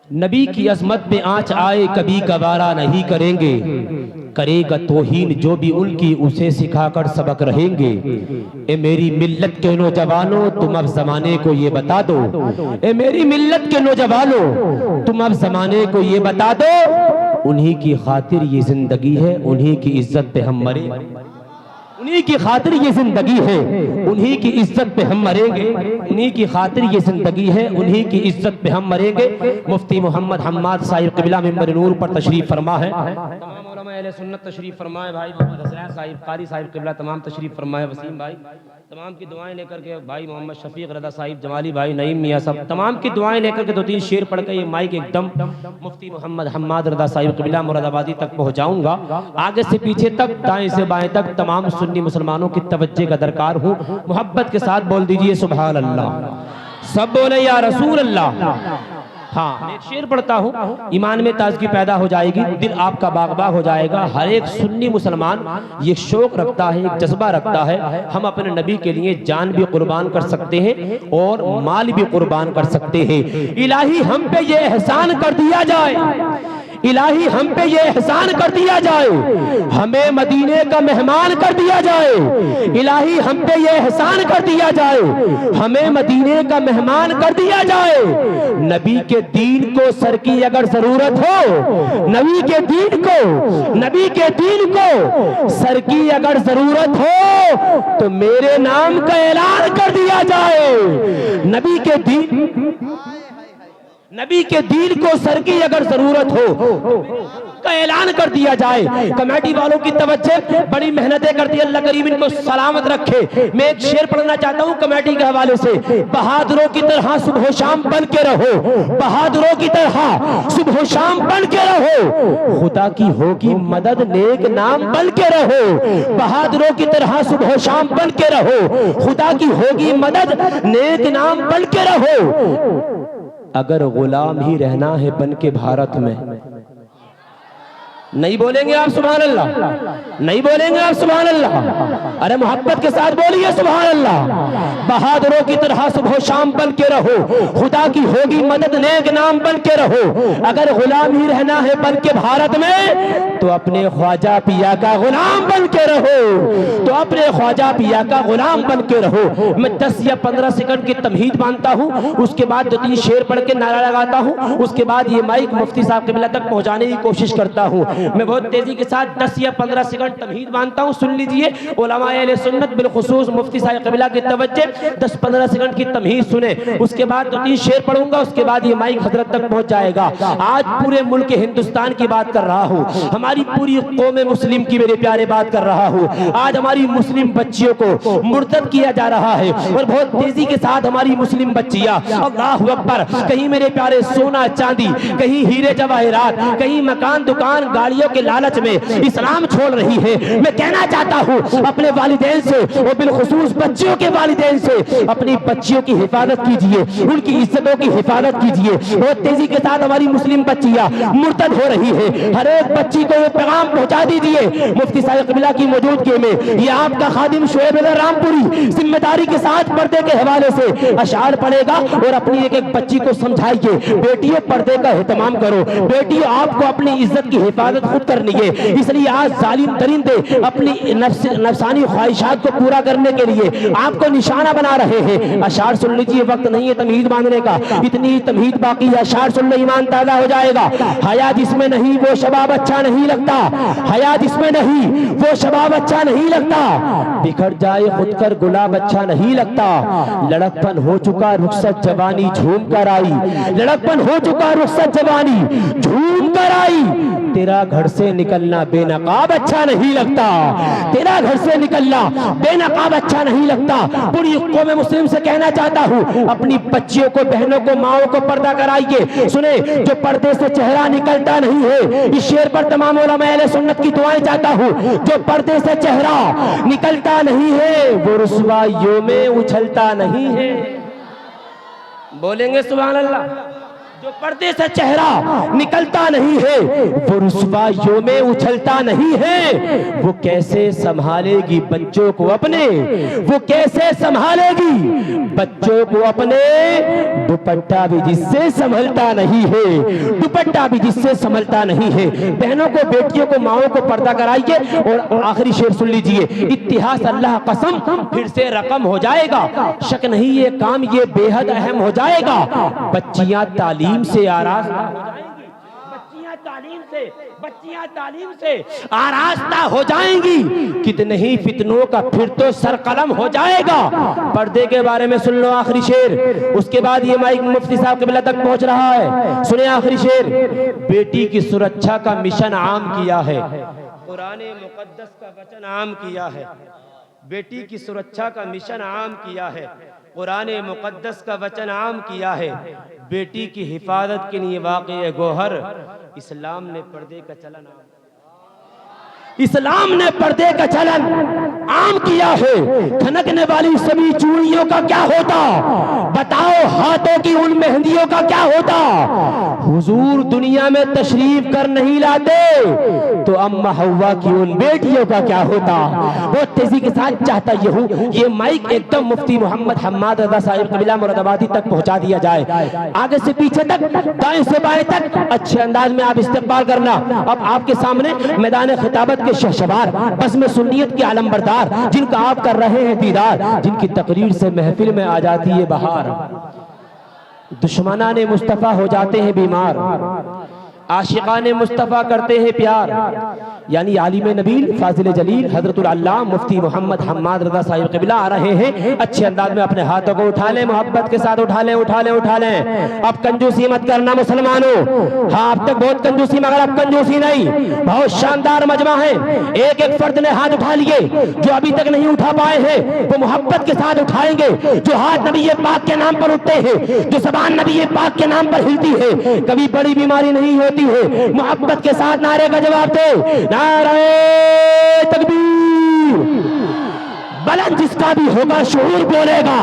نبی کی عظمت میں آنچ آئے کبھی گوارا نہیں کریں گے، کرے گا توہین جو بھی ان کی اسے سکھا کر سبق رہیں گے۔ اے میری ملت کے نوجوانوں تم اب زمانے کو یہ بتا دو، اے میری ملت کے نوجوانوں تم اب زمانے کو یہ بتا دو، انہی کی خاطر یہ زندگی ہے، انہی کی عزت پہ ہم مریں، انہی کی خاطر یہ زندگی ہے، انہی کی عزت پہ ہم مریں گے، انہی کی خاطر یہ زندگی ہے، انہی کی عزت پہ ہم مریں گے۔ مفتی محمد حماد صاحب قبلہ منبر نور پر تشریف فرما ہے، تمام علماء اہل سنت تشریف فرمائے، بھائی محمد حسین صاحب قاری صاحب قبلہ تمام تشریف فرمائے، وسیم بھائی تمام کی دعائیں لے کر کے، بھائی محمد شفیق رضا صاحب جمالی بھائی نعیم میاں صاحب تمام کی دعائیں لے کر کے دو تین شعر پڑھ کے یہ مائک ایک دم مفتی محمد حماد رضا صاحب قبلہ مراد آبادی تک پہنچاؤں گا۔ آگے سے پیچھے تک، دائیں سے بائیں تک تمام سنی مسلمانوں کی توجہ کا درکار ہوں، محبت کے ساتھ بول دیجئے سبحان اللہ، سب بولے یا رسول اللہ۔ ہاں میں ایک شعر پڑھتا ہوں، ایمان میں تازگی پیدا ہو جائے گی، دل آپ کا باغ باغ ہو جائے گا۔ ہر ایک سنی مسلمان یہ شوق رکھتا ہے، ایک جذبہ رکھتا ہے، ہم اپنے نبی کے لیے جان بھی قربان کر سکتے ہیں اور مال بھی قربان کر سکتے ہیں۔ الہی ہم پہ یہ احسان کر دیا جائے، الہی ہم پہ یہ احسان کر دیا جائے، ہمیں مدینے کا مہمان کر دیا جائے، الہی ہم پہ یہ احسان کر دیا جائے، ہمیں مدینے کا مہمان کر دیا جائے۔ نبی کے دین کو سر کی اگر ضرورت ہو، نبی کے دین کو، نبی کے دین کو سر کی اگر ضرورت ہو تو میرے نام کا اعلان کر دیا جائے۔ نبی کے دین، نبی کے دین کو سر کی اگر ضرورت ہو کا اعلان کر دیا جائے۔ کمیٹی والوں کی توجہ، بڑی محنتیں کرتی ہے، اللہ کریم ان کو سلامت رکھے۔ میں ایک شعر پڑھنا چاہتا ہوں کمیٹی کے حوالے سے، بہادروں کی طرح صبح و شام بن کے رہو، بہادروں کی طرح صبح و شام بن کے رہو، خدا کی ہوگی مدد نیک نام بن کے رہو، بہادروں کی طرح صبح و شام بن کے رہو، خدا کی ہوگی مدد نیک نام بن کے رہو۔ اگر غلام ہی رہنا ہے بن کے بھارت میں، نہیں بولیں گے آپ سبحان اللہ، نہیں بولیں گے آپ سبحان اللہ، ارے محبت کے ساتھ بولیے سبحان اللہ۔ بہادروں کی طرح صبح و شام بن کے رہو، خدا کی ہوگی مدد نیک نام بن کے رہو۔ اگر غلام ہی رہنا ہے بن کے بھارت میں تو اپنے خواجہ پیا کا غلام بن کے رہو، تو اپنے خواجہ پیا کا غلام بن کے رہو۔ میں 10 یا 15 سیکنڈ کی تمہید مانتا ہوں، اس کے بعد 2-3 شعر پڑھ کے نعرہ لگاتا ہوں، اس کے بعد یہ مائک مفتی صاحب قبلہ تک پہنچانے کی کوشش کرتا ہوں۔ میں بہت تیزی کے ساتھ 10 یا 15 سیکنڈ تمہید مانتا ہوں، سن لیجئے علماء اہل سنت بالخصوص مفتی صاحب قبلہ کی توجہ، 10-15 سیکنڈ کی تمہید سنیں، اس کے بعد 2-3 شعر پڑھوں گا، اس کے بعد یہ مائک حضرت تک پہنچ جائے گا۔ آج پورے ملک ہندوستان کی بات کر رہا ہوں، ہماری پوری قوم مسلم کی میرے پیارے بات کر رہا ہوں۔ آج ہماری مسلم بچیوں کو مرتد کیا جا رہا ہے، اور بہت تیزی کے ساتھ ہماری مسلم بچیاں، اللہ اکبر، کہیں میرے پیارے سونا چاندی، کہیں ہیرے جواہرات، کہیں مکان دکان گاڑیوں کے لالچ میں اسلام چھوڑ رہی ہے۔ میں کہنا چاہتا ہوں اپنے والدین سے اور بالخصوص بچیوں کے والدین سے، اپنی بچیوں کی حفاظت کیجئے، ان کی عزتوں کی حفاظت کیجئے۔ بہت تیزی کے ساتھ ہماری مسلم بچیاں مرتد ہو رہی ہے، ہر ایک بچی کو یہ پیغام پہنچا دیجئے مفتی صاحب قبلہ کی موجودگی میں۔ یہ آپ کا خادم شعیب رامپوری ذمہ داری کے ساتھ پردے کے حوالے سے اشعار پڑھے گا، اور اپنی ایک ایک بچی کو سمجھائیے، بیٹیوں پردے کا اہتمام کرو، بیٹیوں آپ کو اپنی عزت کی حفاظت خود کرنی ہے۔ اس لیے آج ظالم درندے اپنی نفسانی خواہشات کو پورا کرنے کے لیے آپ کو نشانہ بنا رہے ہیں۔ اشعار سن لیجیے، وقت نہیں ہے تمہید باندھنے کا، اتنی تمہید باقی ہے، اشعار سن لے ایمان تازہ ہو جائے گا۔ حیا جس میں نہیں وہ شباب اچھا نہیں لگتا، حیا جس میں نہیں وہ شباب اچھا نہیں لگتا، بکھر جائے خود کر گلاب اچھا نہیں لگتا، لڑکپن ہو چکا رخصت جوانی جھوم کر آئی، لڑکپن ہو چکا رخصت جوانی جھوم کر آئی، تیرا گھر سے نکلنا بے نقاب اچھا نہیں لگتا، تیرا گھر سے نکلنا بے نقاب اچھا نہیں لگتا۔ پوری قوم مسلم سے کہنا چاہتا ہوں، اپنی بچیوں کو، بہنوں کو، ماؤں کو پردہ کرائیے۔ سنیں، جو پردے سے چہرہ نکلتا نہیں ہے، اس شعر پر تمام علماء اہل سنت کی دعائیں چاہتا ہوں، جو پردے سے چہرہ نکلتا نہیں ہے وہ رسوائیوں میں اچھلتا نہیں ہے۔ بولیں گے سبحان اللہ، جو پردے سے چہرہ نکلتا نہیں ہے وہ رسوائیوں میں اچھلتا نہیں ہے، وہ کیسے سنبھالے گی بچوں کو اپنے، وہ کیسے سنبھالے گی بچوں کو اپنے، دوپٹہ بھی جس سے سنبھلتا نہیں ہے، دوپٹہ بھی جس سے سنبھلتا نہیں ہے۔ بہنوں کو، بیٹیوں کو، ماؤں کو پردہ کرائیے۔ اور آخری شعر سن لیجئے، اتحاد اللہ قسم پھر سے رقم ہو جائے گا، شک نہیں یہ کام یہ بے حد اہم ہو جائے گا، بچیاں تعلیم سے آراستہ ہو جائیں گی، بچیاں تعلیم سے آراستہ ہو جائیں گی، کتنے ہی فتنوں کا پھر تو سر قلم ہو جائے گا۔ پردے کے بارے میں سن لو آخری شعر، اس کے بعد یہ مائک مفتی صاحب قبلہ تک پہنچ رہا ہے۔ سنیں آخری شعر، بیٹی کی سرکشا کا مشن عام کیا ہے، قرآن مقدس کا وچن عام کیا ہے، بیٹی کی سرکشا کا مشن عام کیا ہے، قرآن مقدس کا وچن عام کیا ہے، بیٹی کی حفاظت کے لیے واقع گوہر اسلام نے پردے کا چلن عام، اسلام نے پردے کا چلن عام کیا ہے۔ کھنکنے والی سبھی چوڑیوں کا کیا ہوتا، بتاؤ ہاتھوں کی ان مہندیوں کا کیا ہوتا، حضور دنیا میں تشریف کر نہیں لاتے تو اما حوا کی ان بیٹیوں کا کیا ہوتا۔ بہت تیزی کے ساتھ چاہتا یہ ہوں یہ مائک ایک دم مفتی محمد حماد رضا صاحب قبلہ مراد آبادی تک پہنچا دیا جائے، آگے سے پیچھے تک، دائیں سے بائیں تک اچھے انداز میں آپ استقبال کرنا۔ اب آپ کے سامنے میدان خطابت کے شہسوار، بزم سنیت کے علم بردار، جن کا آپ کر رہے ہیں دیدار، جن کی تقریر سے محفل میں آ جاتی ہے بہار، دشمنان مصطفیٰ ہو جاتے ہیں بیمار، عاشقان مصطفیٰ کرتے ہیں پیار، یعنی عالم نبیل فاضل جلیل حضرت العلامہ مفتی محمد حماد رضا صاحب قبلہ آ رہے ہیں۔ اچھے انداز میں اپنے ہاتھوں کو اٹھا لیں، محبت کے ساتھ اٹھا لیں، اٹھا لیں، اٹھا لیں۔ اب کنجوسی مت کرنا مسلمانوں، ہاں اب تک بہت کنجوسی، مگر اب کنجوسی نہیں، بہت شاندار مجمع ہے۔ ایک ایک فرد نے ہاتھ اٹھا لیے، جو ابھی تک نہیں اٹھا پائے ہیں وہ محبت کے ساتھ اٹھائیں گے۔ جو ہاتھ نبی پاک کے نام پر اٹھتے ہیں، جو زبان نبی پاک کے نام پر ہلتی ہے، کبھی بڑی بیماری نہیں ہوتی ہے، محبت کے ساتھ نعرے کا جواب دے، نعرہ تکبیر، بلند جس کا بھی ہوگا شعور بولے گا۔